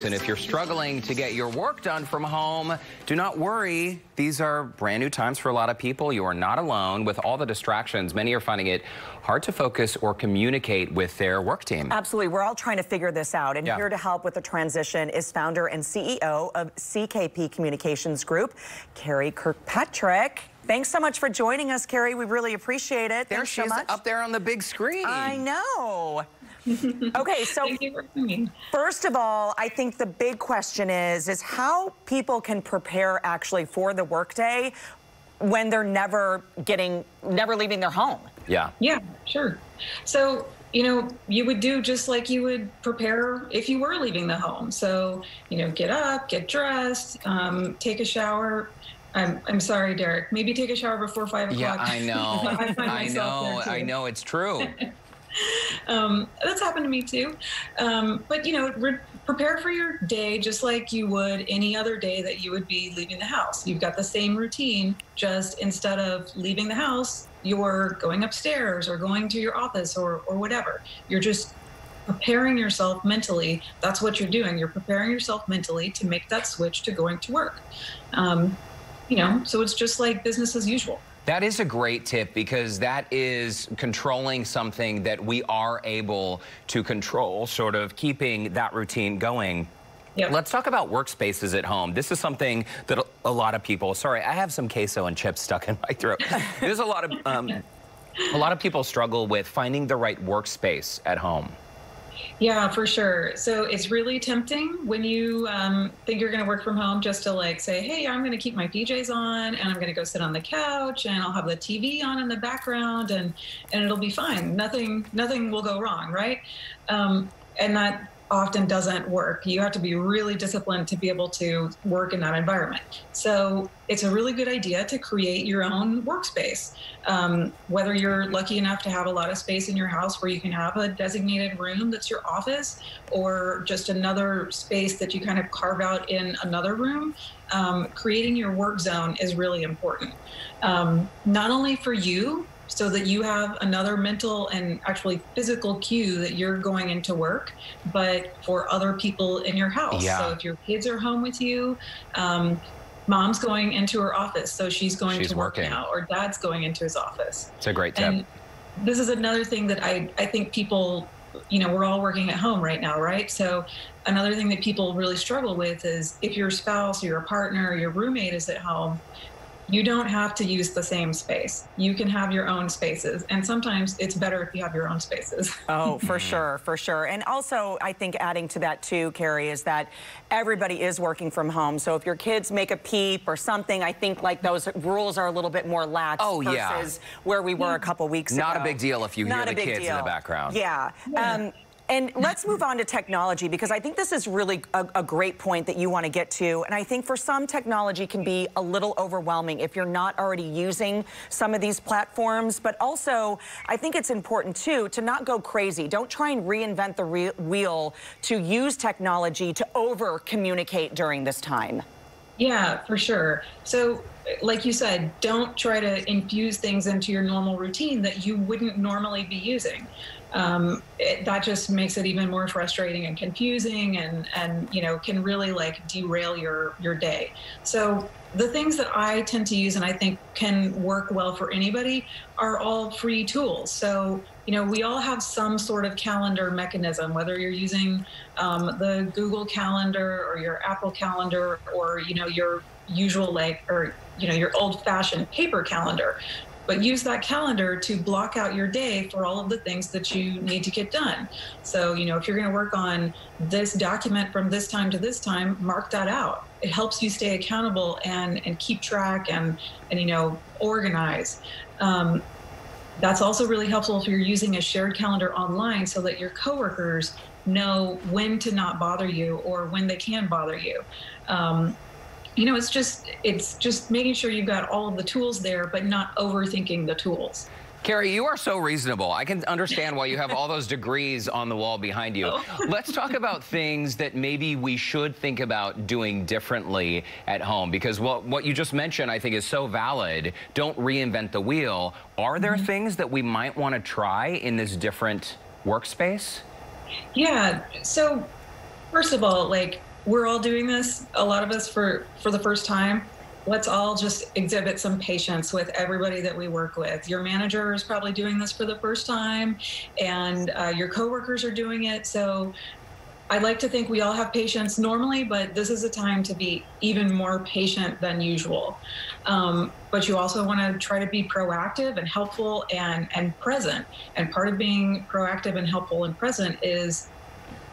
And if you're struggling to get your work done from home, do not worry. These are brand new times for a lot of people. You are not alone. With all the distractions, many are finding it hard to focus or communicate with their work team. Absolutely. We're all trying to figure this out. And here to help with the transition is founder and CEO of CKP Communications Group, Carey Kirkpatrick. Thanks so much for joining us, Carey. We really appreciate it. There she is, up there on the big screen. I know. Okay, so Thank you for coming. First of all, I think the big question is how people can prepare actually for the workday when they're never leaving their home. Yeah. Yeah, sure. So, you would do just like you would prepare if you were leaving the home. So, get up, get dressed, take a shower. I'm sorry, Derek. Maybe take a shower before 5 o'clock. Yeah, I know. I know. It's true. That's happened to me too. But prepare for your day just like you would any other day that you would be leaving the house. You've got the same routine, just instead of leaving the house, you're going upstairs or going to your office or whatever. You're just preparing yourself mentally. That's what you're doing. You're preparing yourself mentally to make that switch to going to work. So it's just like business as usual. That is a great tip because that is controlling something that we are able to control, sort of keeping that routine going. Yep. Let's talk about workspaces at home. This is something that a lot of people, sorry, I have some queso and chips stuck in my throat. There's a lot of people struggle with finding the right workspace at home. Yeah, for sure. So it's really tempting when you think you're going to work from home just to say, hey, I'm going to keep my PJs on and I'm going to go sit on the couch and I'll have the TV on in the background and it'll be fine. Nothing will go wrong, right? And that often doesn't work. You have to be really disciplined to be able to work in that environment. So it's a really good idea to create your own workspace. Whether you're lucky enough to have a lot of space in your house where you can have a designated room that's your office or just another space that you kind of carve out in another room, creating your work zone is really important. Not only for you, so that you have another mental and actually physical cue that you're going into work, but for other people in your house. Yeah. So if your kids are home with you, mom's going into her office, so she's going to work now, or dad's going into his office. It's a great tip. And this is another thing that I think people, we're all working at home right now, right? So another thing that people really struggle with is if your spouse or your partner or your roommate is at home, you don't have to use the same space. You can have your own spaces. And sometimes it's better if you have your own spaces. Oh, for sure, for sure. And also, I think adding to that too, Carey, is that everybody is working from home. So if your kids make a peep or something, I think those rules are a little bit more lax versus where we were a couple weeks ago. Not a big deal if you hear the kids in the background. Yeah. And let's move on to technology, because I think this is really a great point that you want to get to. And I think for some, technology can be a little overwhelming if you're not already using some of these platforms. But also, I think it's important, too, to not go crazy. Don't try and reinvent the wheel to use technology to over-communicate during this time. Yeah, for sure. So like you said, don't try to infuse things into your normal routine that you wouldn't normally be using. That just makes it even more frustrating and confusing and can really derail your day. So the things that I tend to use and I think can work well for anybody are all free tools. So, we all have some sort of calendar mechanism, whether you're using the Google Calendar or your Apple Calendar or, your usual your old-fashioned paper calendar. But use that calendar to block out your day for all of the things that you need to get done. So, if you're going to work on this document from this time to this time, mark that out. It helps you stay accountable and keep track and organize. That's also really helpful if you're using a shared calendar online so that your coworkers know when to not bother you or when they can bother you. It's just making sure you've got all of the tools there, but not overthinking the tools. Carey, you are so reasonable. I can understand why you have all those degrees on the wall behind you. Let's talk about things that maybe we should think about doing differently at home, because what you just mentioned, I think, is so valid. Don't reinvent the wheel. Are there things that we might want to try in this different workspace? Yeah. So first of all, we're all doing this, a lot of us for the first time. Let's all just exhibit some patience with everybody that we work with. Your manager is probably doing this for the first time, and your coworkers are doing it. So I like to think we all have patience normally, but this is a time to be even more patient than usual. But you also want to try to be proactive and helpful and present. And part of being proactive and helpful and present is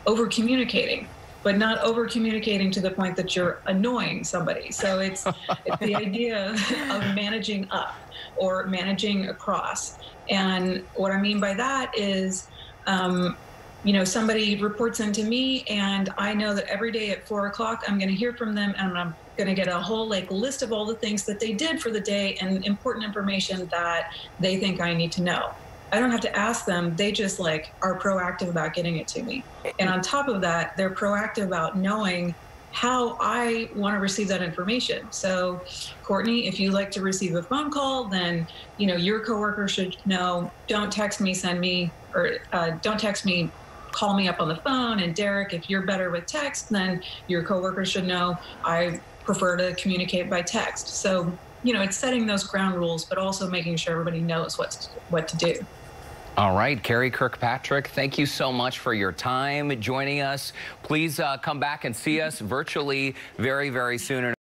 over communicating, but not over communicating to the point that you're annoying somebody. So it's the idea of managing up or managing across. And what I mean by that is, you know, somebody reports into me and I know that every day at 4 o'clock, I'm going to hear from them and I'm going to get a whole list of all the things that they did for the day and important information that they think I need to know. I don't have to ask them. They just are proactive about getting it to me. And on top of that, they're proactive about knowing how I want to receive that information. So, Courtney, if you like to receive a phone call, then, you know, your coworker should know, don't text me, send me, or don't text me, call me up on the phone. And Derek, if you're better with text, then your coworker should know I prefer to communicate by text. So, you know, it's setting those ground rules, but also making sure everybody knows what to do. All right, Carey Kirkpatrick, thank you so much for your time joining us. Please come back and see us virtually very, very soon.